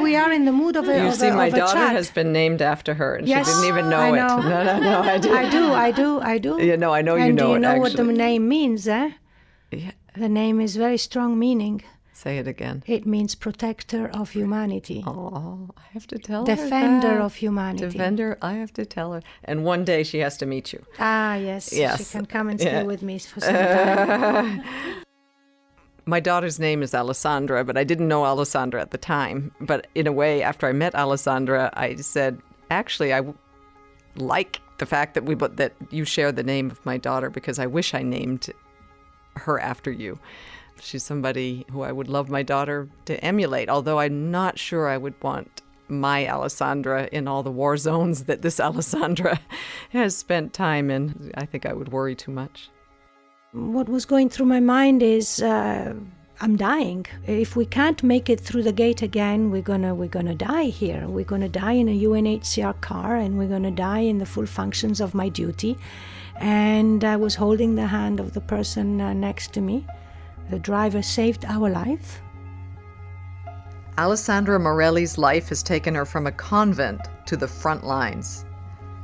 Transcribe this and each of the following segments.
we are in the mood of a You see, my daughter chat. has been named after her, and Yes, she didn't even know I it. know. No, I do. I do. Yeah, no, I know and you know do you it, know what the actually. name means, eh? Yeah. The name is very strong meaning. Say it again. It means protector of humanity. Oh, I have to tell Defender her that. of humanity. Defender, I have to tell her. And one day she has to meet you. Ah, yes. Yes. She can come and stay Yeah. with me for some time. My daughter's name is Alessandra, but I didn't know Alessandra at the time. But in a way, after I met Alessandra, I said, actually, I like the fact that you share the name of my daughter, because I wish I named her after you. She's somebody who I would love my daughter to emulate, although I'm not sure I would want my Alessandra in all the war zones that this Alessandra has spent time in. I think I would worry too much. What was going through my mind is I'm dying. If we can't make it through the gate again, we're gonna die here. We're gonna die in a UNHCR car, and we're gonna die in the full functions of my duty. And I was holding the hand of the person next to me. The driver saved our life. Alessandra Morelli's life has taken her from a convent to the front lines.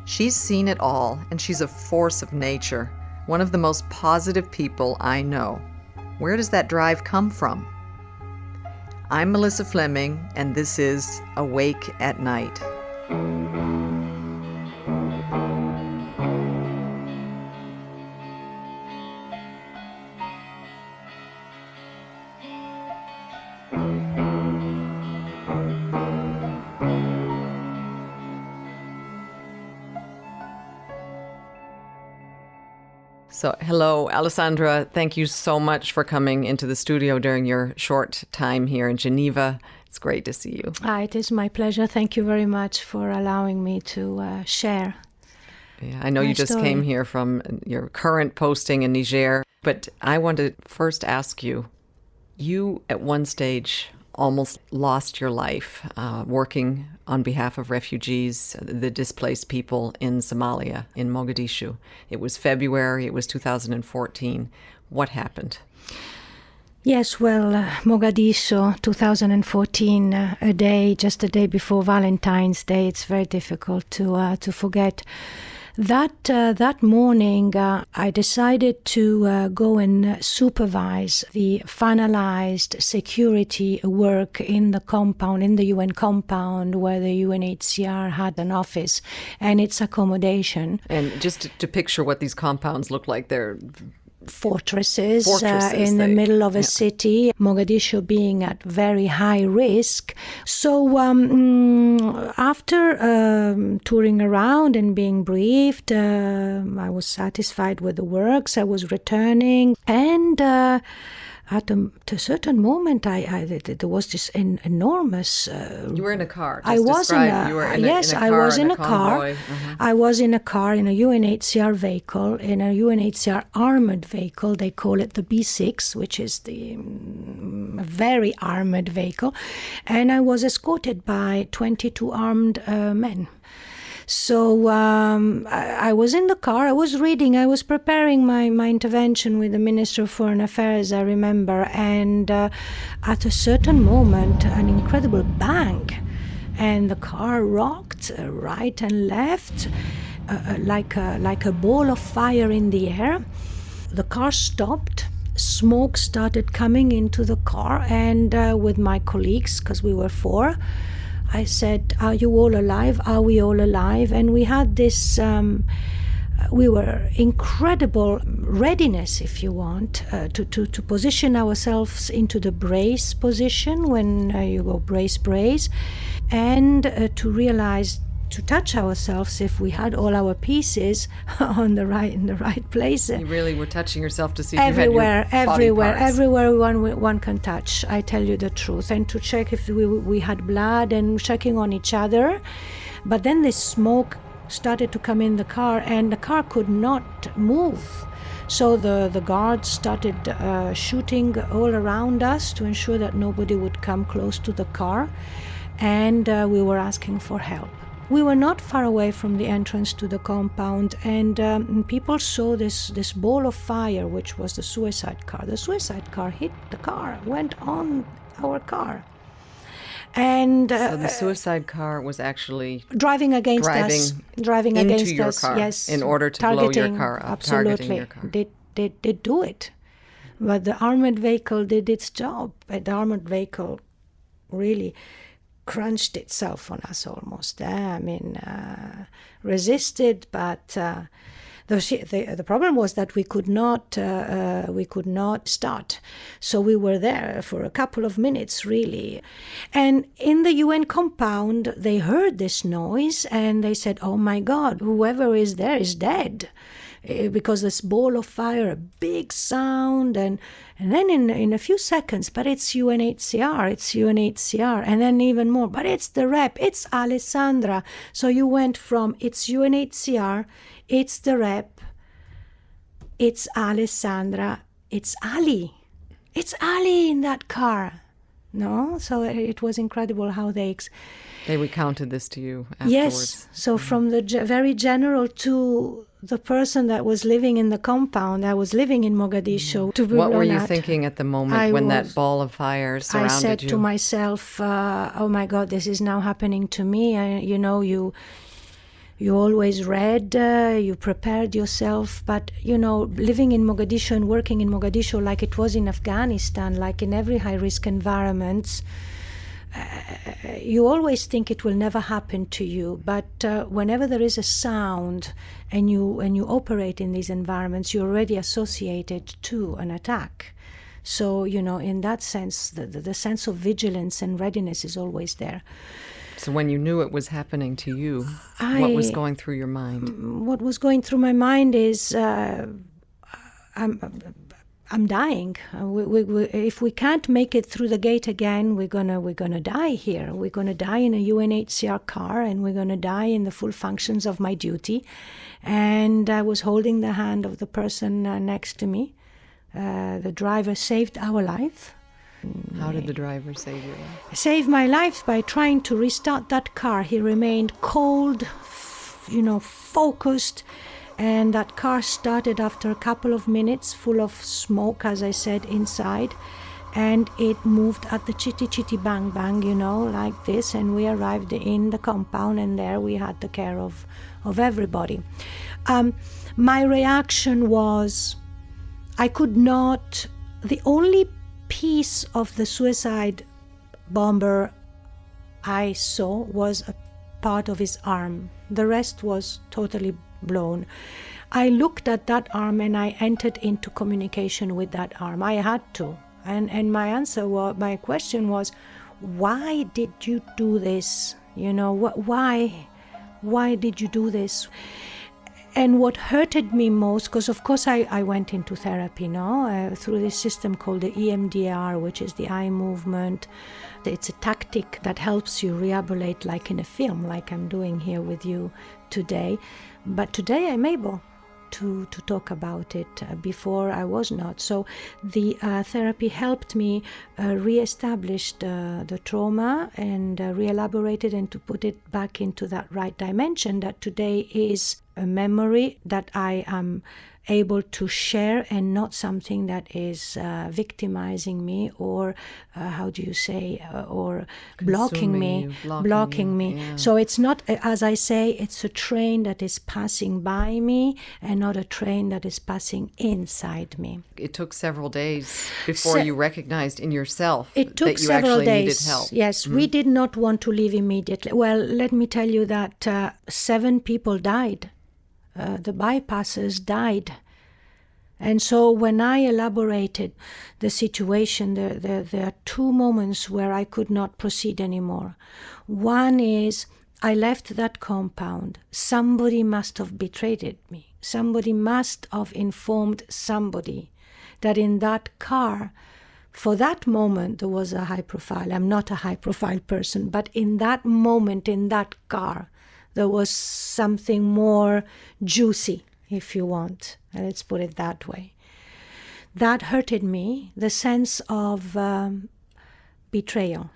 She's seen it all, and she's a force of nature, one of the most positive people I know. Where does that drive come from? I'm Melissa Fleming, and this is Awake at Night. So, hello, Alessandra. Thank you so much for coming into the studio during your short time here in Geneva. It's great to see you. It is my pleasure. Thank you very much for allowing me to share. Yeah, I know you just came here from your current posting in Niger, but I want to first ask you, you at one stage almost lost your life working on behalf of refugees, the displaced people in Somalia, in Mogadishu. It was February, it was 2014. What happened? Yes, well, Mogadishu, 2014, just a day before Valentine's Day. It's very difficult to forget. That morning, I decided to go and supervise the finalized security work in the compound, in the UN compound, where the UNHCR had an office and its accommodation. And just to picture what these compounds look like, they're fortresses in the middle of a city, Mogadishu being at very high risk. So after touring around and being briefed, I was satisfied with the works. I was returning, and at a certain moment, there was this enormous. You were in a car. I was in a car. Uh-huh. I was in a car in a UNHCR vehicle, in a UNHCR armored vehicle. They call it the B6, which is the very armored vehicle, and I was escorted by 22 armed men. So I was in the car, I was reading, I was preparing my intervention with the Minister of Foreign Affairs, I remember, and at a certain moment, an incredible bang, and the car rocked right and left like a ball of fire in the air. The car stopped. Smoke started coming into the car, and with my colleagues, because we were 4, I said, "Are you all alive? Are we all alive?" And we had this, we were incredible readiness, if you want, to position ourselves into the brace position when you go brace, and to realize, to touch ourselves if we had all our pieces in the right place. You really were touching yourself to see everywhere, if you had your body parts. everywhere one can touch. I tell you the truth, and to check if we had blood, and checking on each other. But then this smoke started to come in the car, and the car could not move. So the guards started shooting all around us to ensure that nobody would come close to the car, and we were asking for help. We were not far away from the entrance to the compound, and people saw this ball of fire, which was the suicide car. The suicide car hit the car, went on our car. And so the suicide car was actually driving against us, driving into against your us, car yes, in order to blow your car up, absolutely. targeting your car. They do it. But the armored vehicle did its job. The armored vehicle really crunched itself on us almost. Resisted, but the problem was that we could not start. So we were there for a couple of minutes, really. And in the UN compound, they heard this noise and they said, "Oh my God, whoever is there is dead." Because this ball of fire, a big sound, and then in a few seconds, but it's UNHCR, and then even more, but it's the rep, it's Alessandra. So you went from it's UNHCR, it's the rep, it's Alessandra, it's Ali in that car. No, so it was incredible how they recounted this to you afterwards. Yes, so from the very general to the person that was living in the compound, I was living in Mogadishu. To be what were you out. thinking at the moment when that ball of fire surrounded you? I said to myself, "Oh my God, this is now happening to me." You always read, you prepared yourself, but living in Mogadishu and working in Mogadishu like it was in Afghanistan, like in every high-risk environment, you always think it will never happen to you. But whenever there is a sound and you operate in these environments, you're already associated to an attack. So, in that sense, the sense of vigilance and readiness is always there. So when you knew it was happening to you, what was going through your mind? What was going through my mind is I'm dying. If we can't make it through the gate again, we're gonna die here. We're gonna die in a UNHCR car, and we're gonna die in the full functions of my duty. And I was holding the hand of the person next to me. The driver saved our life. How did the driver save your life? Saved my life by trying to restart that car. He remained cold, focused, and that car started after a couple of minutes, full of smoke, as I said, inside, and it moved at the chitty chitty bang bang, like this, and we arrived in the compound, and there we had the care of everybody. My reaction was, I could not, the only piece of the suicide bomber I saw was a part of his arm. The rest was totally blown. I looked at that arm and I entered into communication with that arm. I had to. And my question was, why did you do this? Why did you do this? And what hurted me most, because of course I went into therapy through this system called the EMDR, which is the eye movement. It's a tactic that helps you rehabilitate like in a film, like I'm doing here with you today. But today I'm able to talk about it. Before I was not. So the therapy helped me re-establish the trauma and re-elaborate it and to put it back into that right dimension that today is a memory that I am able to share and not something that is victimizing me or or blocking me. Yeah. So it's not, as I say, it's a train that is passing by me and not a train that is passing inside me. It took several days before you recognized in yourself it took that you several actually days. needed help. Yes, we did not want to leave immediately. Well, let me tell you that 7 people died. The bypassers died. And so when I elaborated the situation, there are 2 moments where I could not proceed anymore. One is I left that compound. Somebody must have betrayed me. Somebody must have informed somebody that in that car, for that moment, there was a high profile. I'm not a high profile person, but in that moment, in that car, there was something more juicy, if you want. Let's put it that way. That hurted me. The sense of betrayal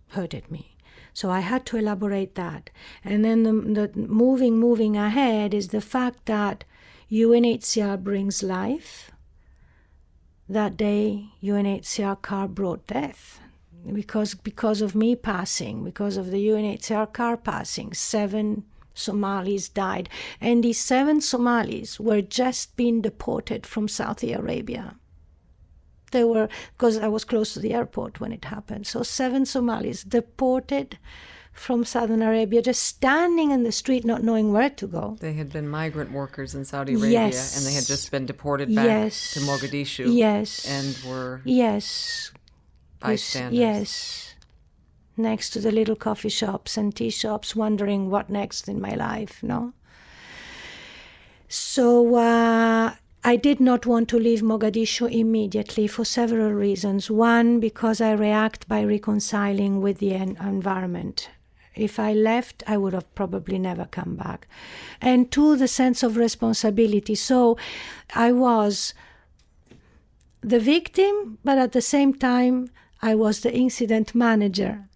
hurted me. So I had to elaborate that. And then the moving ahead is the fact that UNHCR brings life. That day, UNHCR car brought death. because of me passing, because of the UNHCR car passing, 7 Somalis died. And these 7 Somalis were just being deported from Saudi Arabia. They were, because I was close to the airport when it happened. So 7 Somalis deported from Saudi Arabia, just standing in the street, not knowing where to go. They had been migrant workers in Saudi Arabia, and they had just been deported back to Mogadishu, and were bystanders. Yes, next to the little coffee shops and tea shops, wondering what next in my life, no? So I did not want to leave Mogadishu immediately for several reasons. One, because I react by reconciling with the environment. If I left, I would have probably never come back. And 2, the sense of responsibility. So I was the victim, but at the same time, I was the incident manager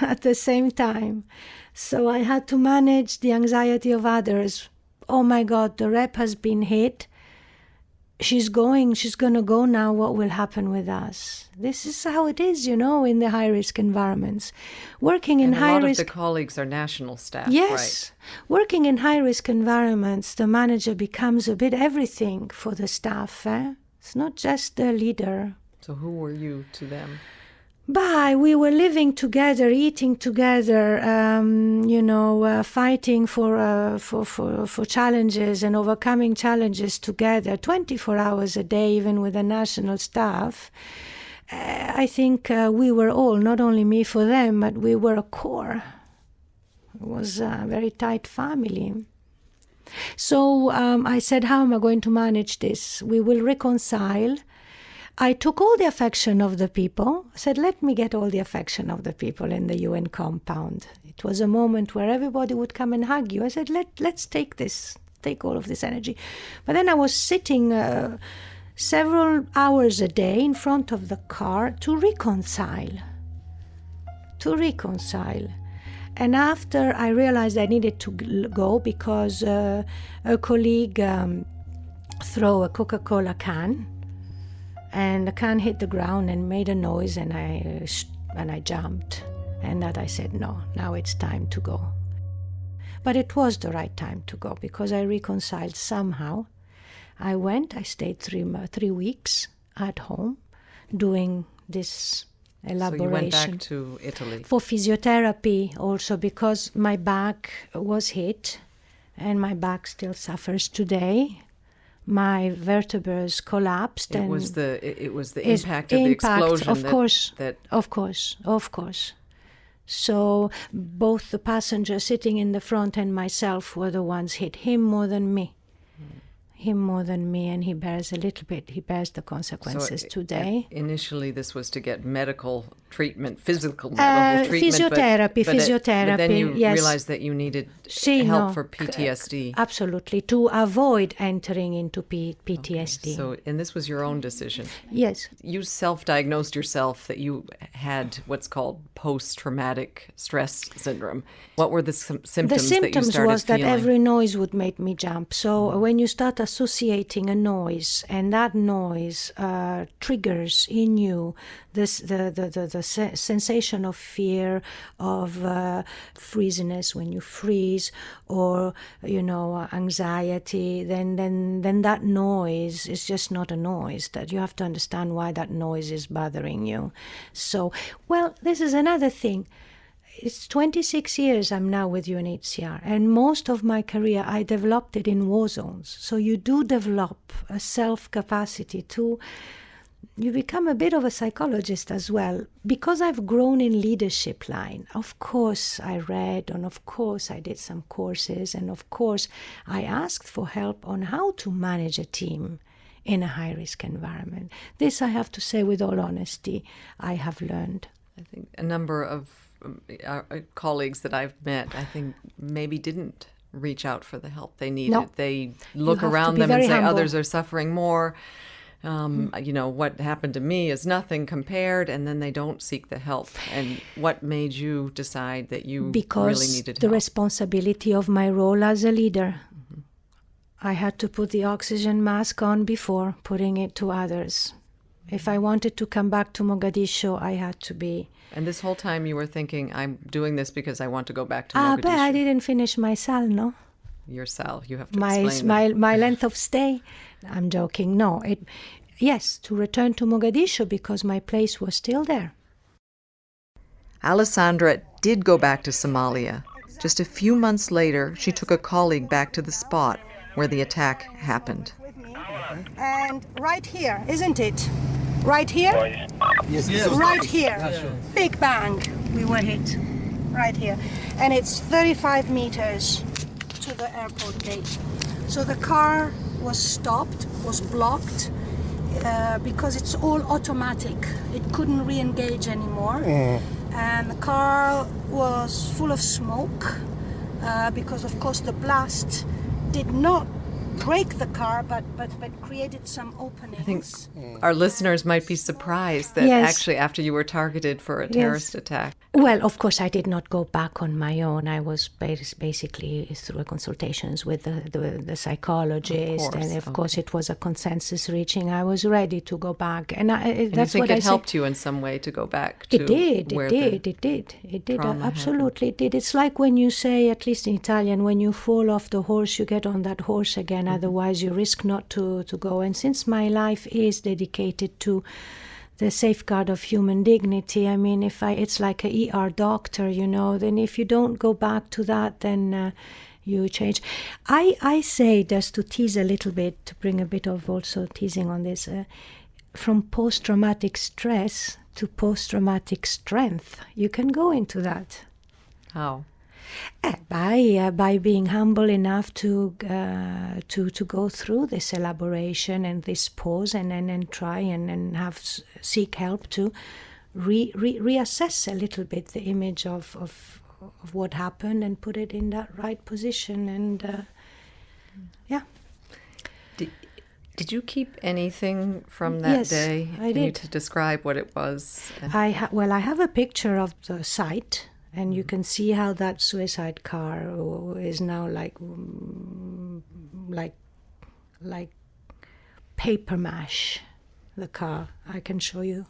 at the same time. So I had to manage the anxiety of others. Oh my God, the rep has been hit. She's going to go now. What will happen with us? This is how it is, in the high-risk environments. Working in high-risk... a lot of the colleagues are national staff, yes, right? Working in high-risk environments, the manager becomes a bit everything for the staff. It's not just the leader. So who were you to them? We were living together, eating together, fighting for challenges and overcoming challenges together, 24 hours a day, even with the national staff. I think we were all, not only me for them, but we were a core. It was a very tight family. So I said, how am I going to manage this? We will reconcile. I took all the affection of the people. I said, let me get all the affection of the people in the UN compound. It was a moment where everybody would come and hug you. I said, let's take all of this energy. But then I was sitting several hours a day in front of the car to reconcile. And after I realized I needed to go because a colleague threw a Coca-Cola can, and the can hit the ground and made a noise, and I jumped. And that I said, no, now it's time to go. But it was the right time to go because I reconciled somehow. I stayed 3 weeks at home doing this elaboration. So you went back to Italy? For physiotherapy also, because my back was hit and my back still suffers today. My vertebrae collapsed. It was the impact of the explosion. Of course. So both the passenger sitting in the front and myself were the ones hit. Him more than me, and he bears the consequences today. Initially, this was to get medical treatment, physical medical treatment. Physiotherapy. But then you realized that you needed help for PTSD. Absolutely, to avoid entering into PTSD. Okay. And this was your own decision. Yes. You self-diagnosed yourself that you had what's called post-traumatic stress syndrome. What were the symptoms that you started feeling? The symptoms was that every noise would make me jump. So when you start associating a noise, and that noise triggers in you the sensation of fear, of freeziness when you freeze, or anxiety, then that noise is just not a noise. That you have to understand why that noise is bothering you. So, this is another thing. It's 26 years I'm now with UNHCR, and most of my career I developed it in war zones. So you do develop a self-capacity you become a bit of a psychologist as well. Because I've grown in leadership line, of course I read, and of course I did some courses, and of course I asked for help on how to manage a team in a high-risk environment. This, I have to say with all honesty, I have learned. I think a number of colleagues that I've met, I think maybe didn't reach out for the help they needed. No. They look around them and say, others are suffering more. What happened to me is nothing compared, and then they don't seek the help. And what made you decide that you really needed help? The responsibility of my role as a leader. I had to put the oxygen mask on before putting it to others. If I wanted to come back to Mogadishu, I had to be... And this whole time you were thinking, I'm doing this because I want to go back to But I Mogadishu. didn't finish my SAL, no? Your SAL, you have to explain that. My length of stay. I'm joking. No, yes, to return to Mogadishu because my place was still there. Alessandra did go back to Somalia. Just a few months later, she took a colleague back to the spot where the attack happened. And right here, isn't it? Right here? Yes. Right here. Big bang. We were hit. Right here. And it's 35 meters to the airport gate. So the car was stopped, was blocked, because it's all automatic. It couldn't re-engage anymore. And the car was full of smoke because, of course, the blast did not break the car, but created some openings. I think our listeners might be surprised that actually after you were targeted for a terrorist attack. Well, of course, I did not go back on my own. I was basically through consultations with the psychologist, and of course it was a consensus reaching. I was ready to go back, and that's you think what it helped you in some way to go back to It did, absolutely it did. It's like when you say, at least in Italian, when you fall off the horse, you get on that horse again, otherwise you risk not to go. And since my life is dedicated to the safeguard of human dignity, I mean, it's like a ER doctor, then if you don't go back to that, then you change. I say, just to tease a little bit, to bring a bit of also teasing on this, from post-traumatic stress to post-traumatic strength. You can go into that. How? By being humble enough to go through this elaboration and this pause and try and seek help to reassess a little bit the image of what happened and put it in that right position and Did you keep anything from that day? I did. Can you describe what it was? I have a picture of the site. And you can see how that suicide car is now like paper mache. The car. I can show you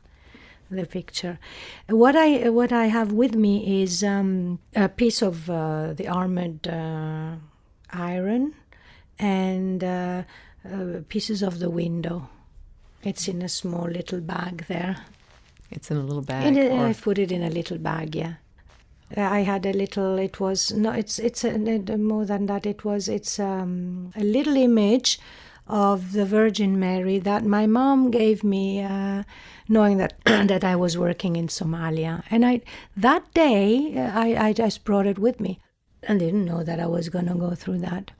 the picture. What I have with me is a piece of the armored iron and pieces of the window. It's in a small little bag there. It's in a little bag. I put it in a little bag. Yeah. I had a little. It was no. It's more than that. It's a little image of the Virgin Mary that my mom gave me, knowing that that I was working in Somalia. And that day I just brought it with me. I didn't know that I was going to go through that.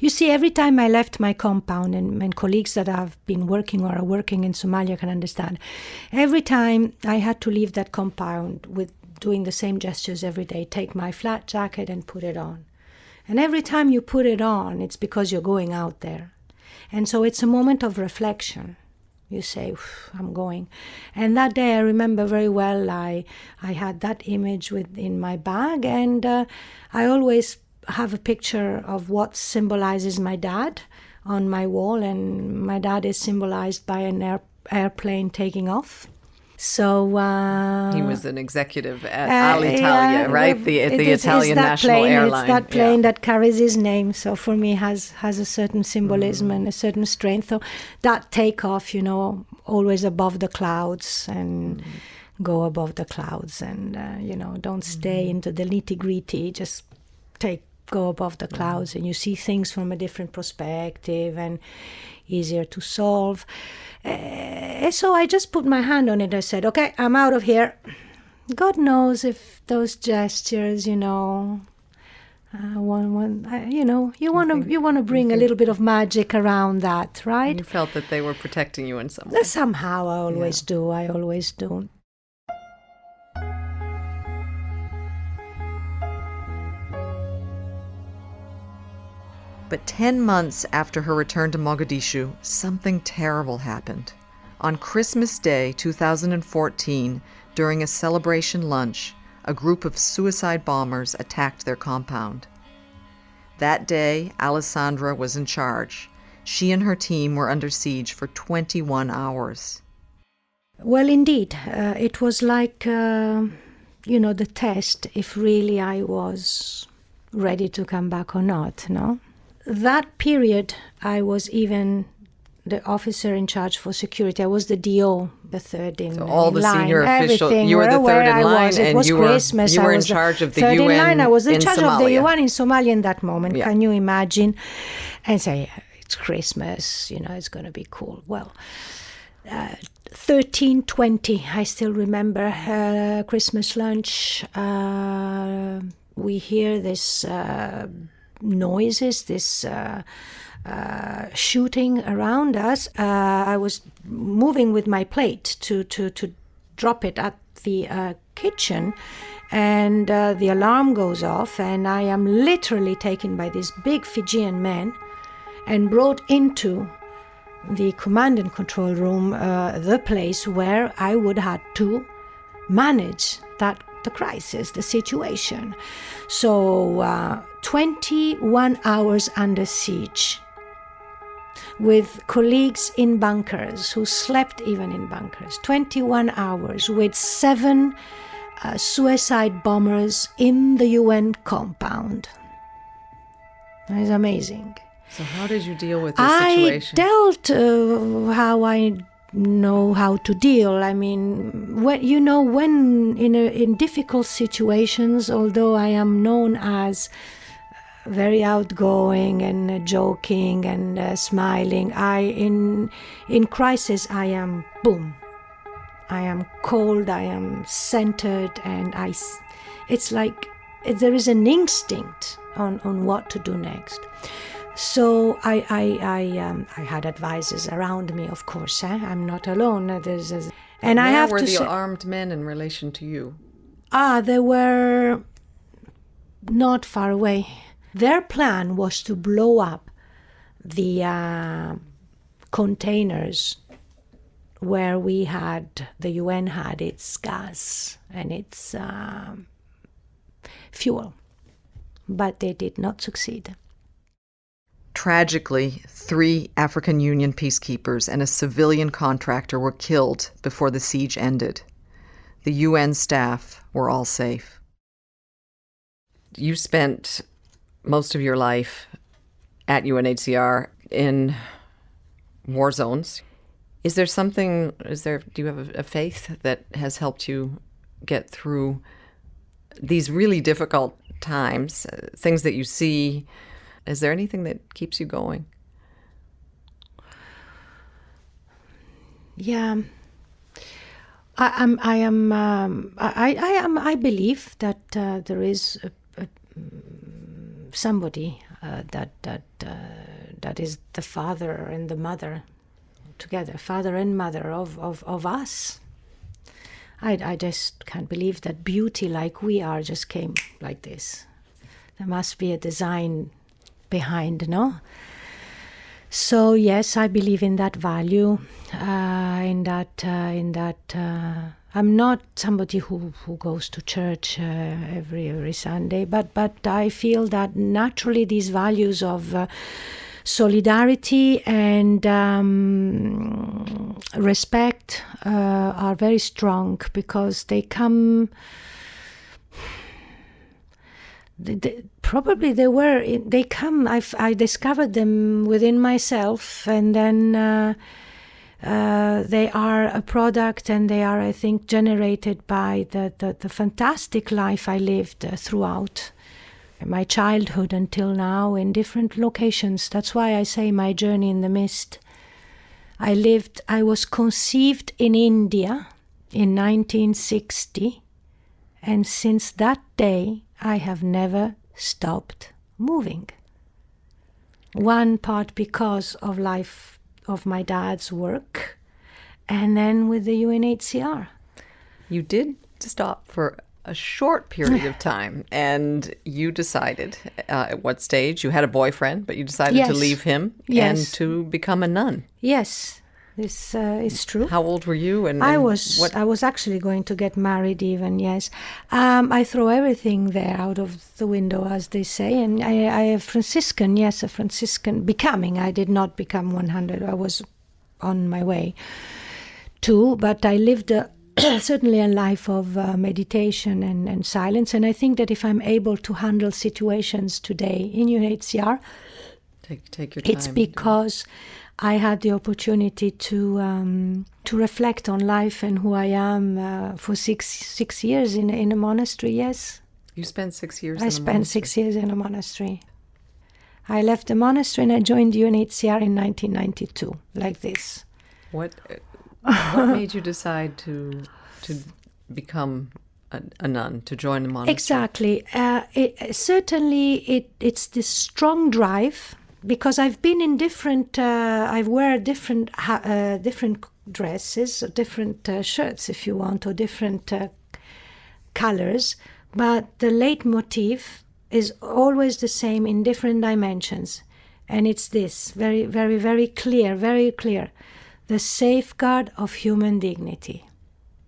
You see, every time I left my compound, and colleagues that have been working or are working in Somalia can understand, every time I had to leave that compound with doing the same gestures every day, take my flat jacket and put it on. And every time you put it on, it's because you're going out there. And so it's a moment of reflection. You say, I'm going. And that day I remember very well, I had that image in my bag, and I always have a picture of what symbolizes my dad on my wall, and my dad is symbolized by an airplane taking off. So he was an executive at Alitalia, right? The Italian national plane, airline. It's that plane that carries his name. So for me, has a certain symbolism and a certain strength. So that takeoff, always above the clouds and go above the clouds, and don't stay into the nitty gritty. Just go above the clouds, and you see things from a different perspective and easier to solve. So I just put my hand on it. I said, okay, I'm out of here. God knows if those gestures, you want to bring a little bit of magic around that, right? You felt that they were protecting you in some way. Somehow I always do. But 10 months after her return to Mogadishu, something terrible happened. On Christmas Day 2014, during a celebration lunch, a group of suicide bombers attacked their compound. That day, Alessandra was in charge. She and her team were under siege for 21 hours. Well, indeed, it was like, the test if really I was ready to come back or not, no? That period, I was even the officer in charge for security. I was the DO, the third in line. All the senior officials, Everything, you were the third in line, It and was Christmas. you were I in was charge of the third UN in line. I was in charge of the Somalia. UN in Somalia in that moment. Yeah. Can you imagine? And say, it's Christmas, it's going to be cool. Well, 13:20, I still remember, Christmas lunch. We hear this noises, this shooting around us. I was moving with my plate to drop it at the kitchen, and the alarm goes off, and I am literally taken by this big Fijian man and brought into the command and control room, the place where I would have to manage the crisis, the situation. So 21 hours under siege, with colleagues in bunkers who slept even in bunkers. 21 hours with 7 suicide bombers in the UN compound. That is amazing. So how did you deal with this situation? I dealt how I know how to deal. I mean, when in difficult situations, although I am known as very outgoing and joking and smiling, in crisis I am boom. I am cold. I am centered, and it's like there is an instinct on what to do next. So I had advisors around me, of course. I'm not alone. And I have to Where were the say, armed men in relation to you? They were not far away. Their plan was to blow up the containers where the UN had its gas and its fuel, but they did not succeed. Tragically, 3 African Union peacekeepers and a civilian contractor were killed before the siege ended. The UN staff were all safe. You spent most of your life at UNHCR in war zones. Do you have a faith that has helped you get through these really difficult times, things that you see? Is there anything that keeps you going? Yeah, I believe that there is somebody that is the father and the mother together, father and mother of us. I just can't believe that beauty like we are just came like this. There must be a design behind, no? So yes, I believe in that value, in that I'm not somebody who goes to church every Sunday, but I feel that naturally these values of solidarity and respect are very strong, because they come. They come. I discovered them within myself, and then they are a product, and they are, I think, generated by the fantastic life I lived throughout my childhood until now in different locations. That's why I say my journey in the mist. I was conceived in India in 1960, and since that day I have never stopped moving. One part because of life of my dad's work, and then with the UNHCR. You did stop for a short period of time, and you decided at what stage you had a boyfriend, but you decided to leave him and to become a nun. Yes, this is true. How old were you? And I was actually going to get married even, yes. I throw everything there out of the window, as they say, and a Franciscan becoming. I did not become 100. I was on my way too, but I lived certainly a life of meditation and silence. And I think that if I'm able to handle situations today in UNHCR, take your time. It's because I had the opportunity to reflect on life and who I am for six years in a monastery. Yes, you spent 6 years. I spent 6 years in a monastery. I left the monastery and I joined UNHCR in 1992, like this. What made you decide to become a nun, to join a monastery? Exactly. It's this strong drive, because I've been in different. I wear different dresses, different shirts, if you want, or different colors, but the leitmotif is always the same in different dimensions, and it's this very, very, very clear, the safeguard of human dignity.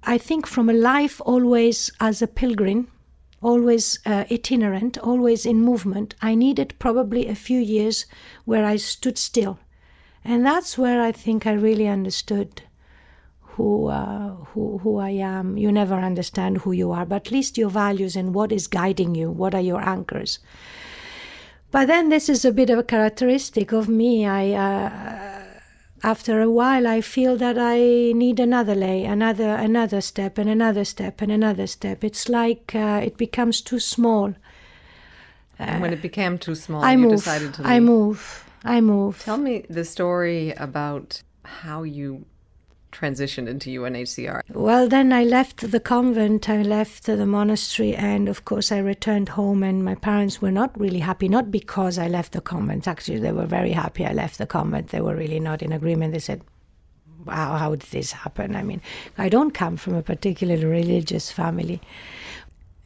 I think from a life always as a pilgrim, always itinerant, always in movement, I needed probably a few years where I stood still. And that's where I think I really understood who I am. You never understand who you are, but at least your values and what is guiding you, what are your anchors. But then this is a bit of a characteristic of me. After a while, I feel that I need another step and another step and another step. It's like it becomes too small. And when it became too small, you decided to leave. I move. Tell me the story about how you transitioned into UNHCR. Well, then I left the convent, I left the monastery, and of course I returned home, and my parents were not really happy, not because I left the convent. Actually, they were very happy I left the convent. They were really not in agreement. They said, wow, how did this happen? I mean, I don't come from a particularly religious family.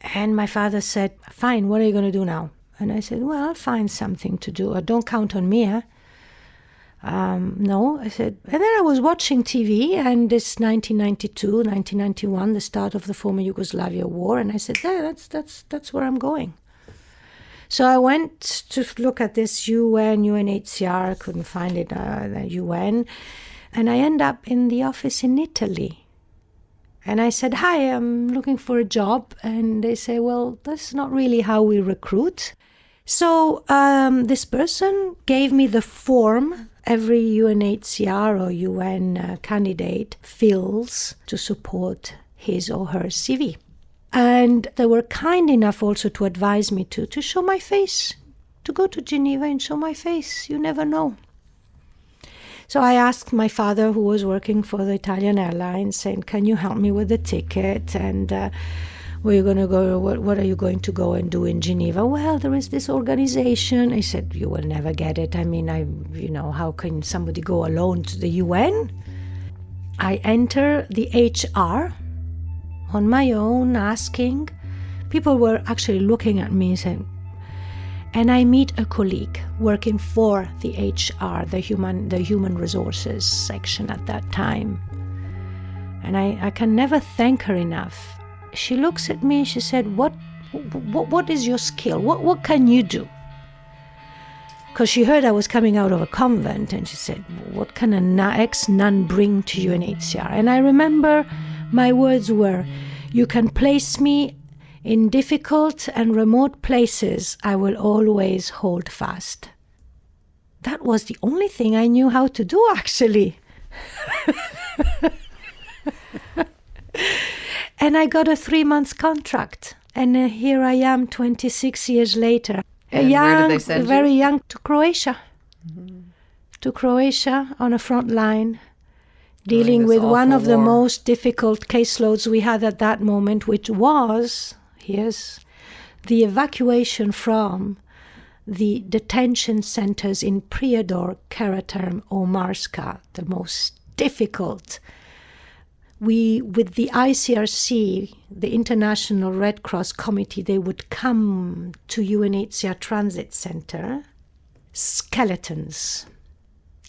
And my father said, fine, what are you going to do now? And I said, well, I'll find something to do. Don't count on me, eh? No, I said, and then I was watching TV, and this 1992, 1991, the start of the former Yugoslavia war, and I said, yeah, that's where I'm going. So I went to look at this UNHCR, couldn't find it, the UN, and I end up in the office in Italy. And I said, hi, I'm looking for a job, and they say, well, that's not really how we recruit. So this person gave me the form every UNHCR or UN candidate fills to support his or her CV. And they were kind enough also to advise me to show my face, to go to Geneva and show my face. You never know. So I asked my father, who was working for the Italian Airlines, saying, can you help me with the ticket? And where are you going to go? What are you going to go and do in Geneva? Well, there is this organization. I said, you will never get it. I mean, how can somebody go alone to the UN? I enter the HR on my own, asking. People were actually looking at me saying, and I meet a colleague working for the HR, the human resources section at that time. And I can never thank her enough. She looks at me, she said, what is your skill? What can you do? Because she heard I was coming out of a convent, and she said, what can an ex-nun bring to UNHCR? And I remember my words were, you can place me in difficult and remote places, I will always hold fast. That was the only thing I knew how to do, actually. And I got a 3-month contract. And here I am 26 years later. Where did they send you? Very young, to Croatia. Mm-hmm. To Croatia on a front line, dealing with one of the most difficult caseloads we had at that moment, which was, yes, the evacuation from the detention centers in Prijedor, Karaterm, or Marska, the most difficult. With the ICRC, the International Red Cross Committee, they would come to UNHCR Transit Center. Skeletons.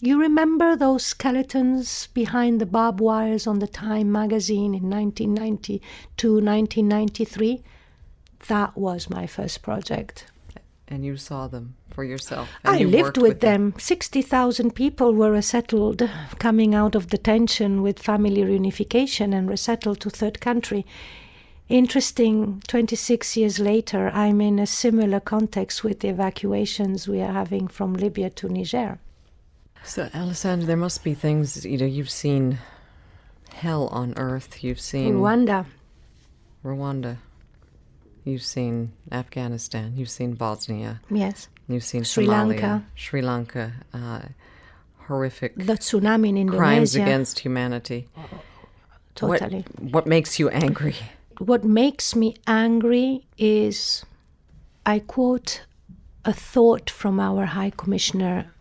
You remember those skeletons behind the barbed wires on the Time magazine in 1992, 1993? That was my first project. and you saw them for yourself. And I you lived worked with them. 60,000 people were resettled coming out of detention with family reunification and resettled to third country. Interesting, 26 years later, I'm in a similar context with the evacuations we are having from Libya to Niger. So, Alessandra, there must be things, you've seen hell on earth. You've seen Rwanda. You've seen Afghanistan. You've seen Bosnia. Yes. You've seen Sri Somalia, Lanka. Sri Lanka, horrific The tsunami in Indonesia. crimes against humanity. Totally. What makes you angry? What makes me angry is, I quote a thought from our High Commissioner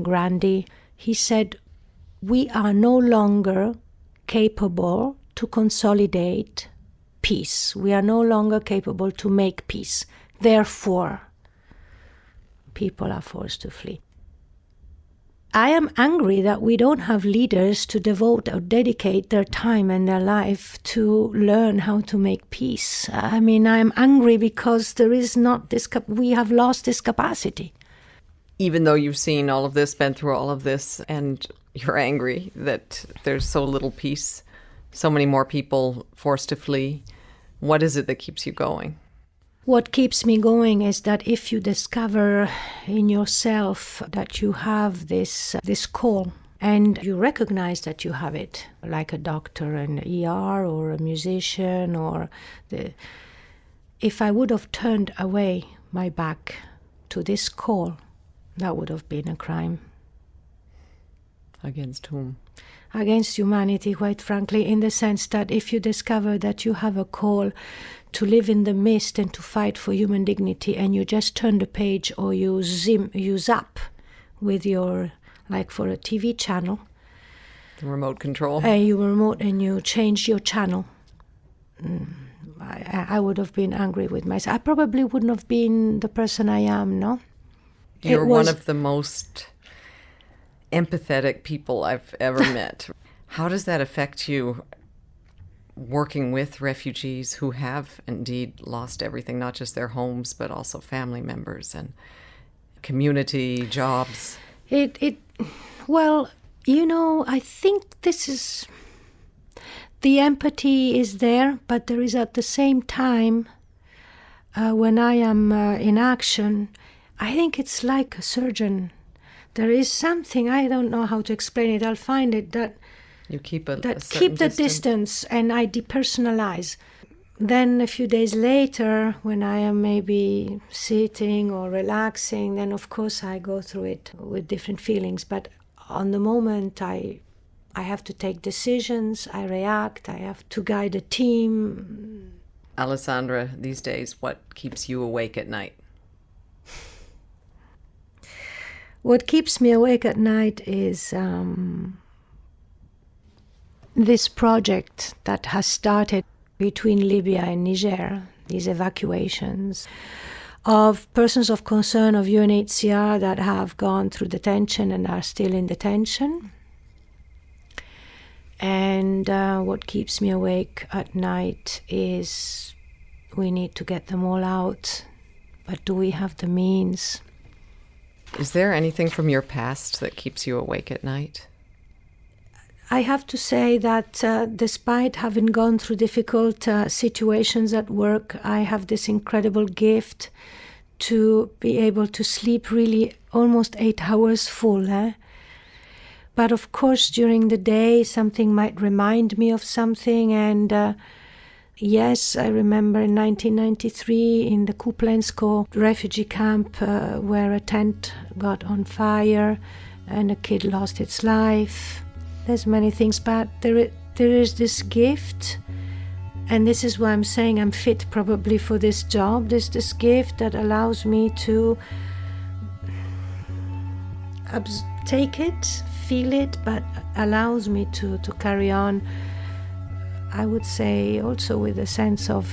Grandi. He said, "We are no longer capable to consolidate peace. We are no longer capable to make peace. Therefore, people are forced to flee." I am angry that we don't have leaders to devote or dedicate their time and their life to learn how to make peace. I mean, I'm angry because there is not this, we have lost this capacity. Even though you've seen all of this, been through all of this, and you're angry that there's so little peace, so many more people forced to flee, what is it that keeps you going? What keeps me going is that if you discover in yourself that you have this call and you recognize that you have it, like a doctor, an ER or a musician, if I would have turned away my back to this call, that would have been a crime. Against whom? Against humanity, quite frankly, in the sense that if you discover that you have a call to live in the mist and to fight for human dignity, and you just turn the page or you zap with your, like for a TV channel. The remote control. You remote and you change your channel. I would have been angry with myself. I probably wouldn't have been the person I am, no? You're one of the most empathetic people I've ever met. How does that affect you, working with refugees who have indeed lost everything, not just their homes, but also family members and community, jobs? Well, I think this is, the empathy is there, but there is at the same time, when I am in action, I think it's like a surgeon. There is something, I don't know how to explain it, I'll find it, that you keep keep the distance and I depersonalize. Then a few days later, when I am maybe sitting or relaxing, then of course I go through it with different feelings. But on the moment, I have to take decisions, I react, I have to guide a team. Alessandra, these days, what keeps you awake at night? What keeps me awake at night is this project that has started between Libya and Niger, these evacuations of persons of concern of UNHCR that have gone through detention and are still in detention. And what keeps me awake at night is we need to get them all out, but do we have the means? Is there anything from your past that keeps you awake at night? I have to say that despite having gone through difficult situations at work, I have this incredible gift to be able to sleep really almost 8 hours full. But of course, during the day, something might remind me of something. And yes, I remember in 1993 in the Kuplensko refugee camp where a tent got on fire and a kid lost its life. There's many things, but there is this gift, and this is why I'm saying I'm fit probably for this job. There's this gift that allows me to take it, feel it, but allows me to carry on, I would say, also with a sense of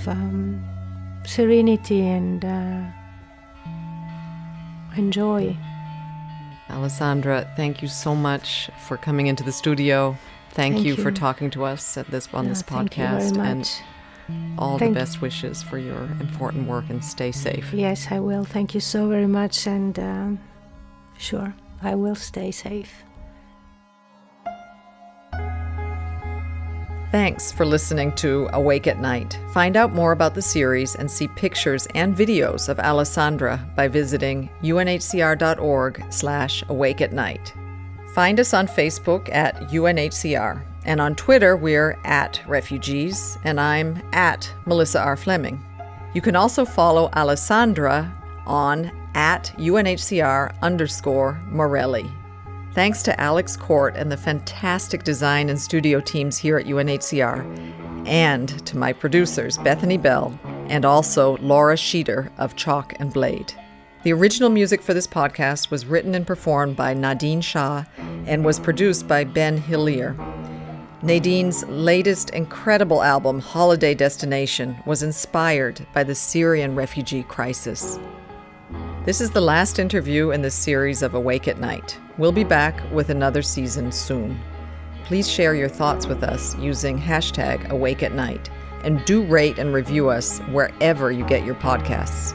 serenity and joy. Alessandra, thank you so much for coming into the studio. Thank you for talking to us on this podcast. Thank you very much. And all the best wishes for your important work, and stay safe. Yes, I will. Thank you so very much, and sure, I will stay safe. Thanks for listening to Awake at Night. Find out more about the series and see pictures and videos of Alessandra by visiting unhcr.org/awakeatnight. Find us on Facebook at UNHCR, and on Twitter we're at Refugees, and I'm at Melissa R. Fleming. You can also follow Alessandra on at UNHCR_Morelli. Thanks to Alex Court and the fantastic design and studio teams here at UNHCR, and to my producers, Bethany Bell, and also Laura Sheeter of Chalk and Blade. The original music for this podcast was written and performed by Nadine Shah and was produced by Ben Hillier. Nadine's latest incredible album, Holiday Destination, was inspired by the Syrian refugee crisis. This is the last interview in this series of Awake at Night. We'll be back with another season soon. Please share your thoughts with us using #AwakeAtNight, and do rate and review us wherever you get your podcasts.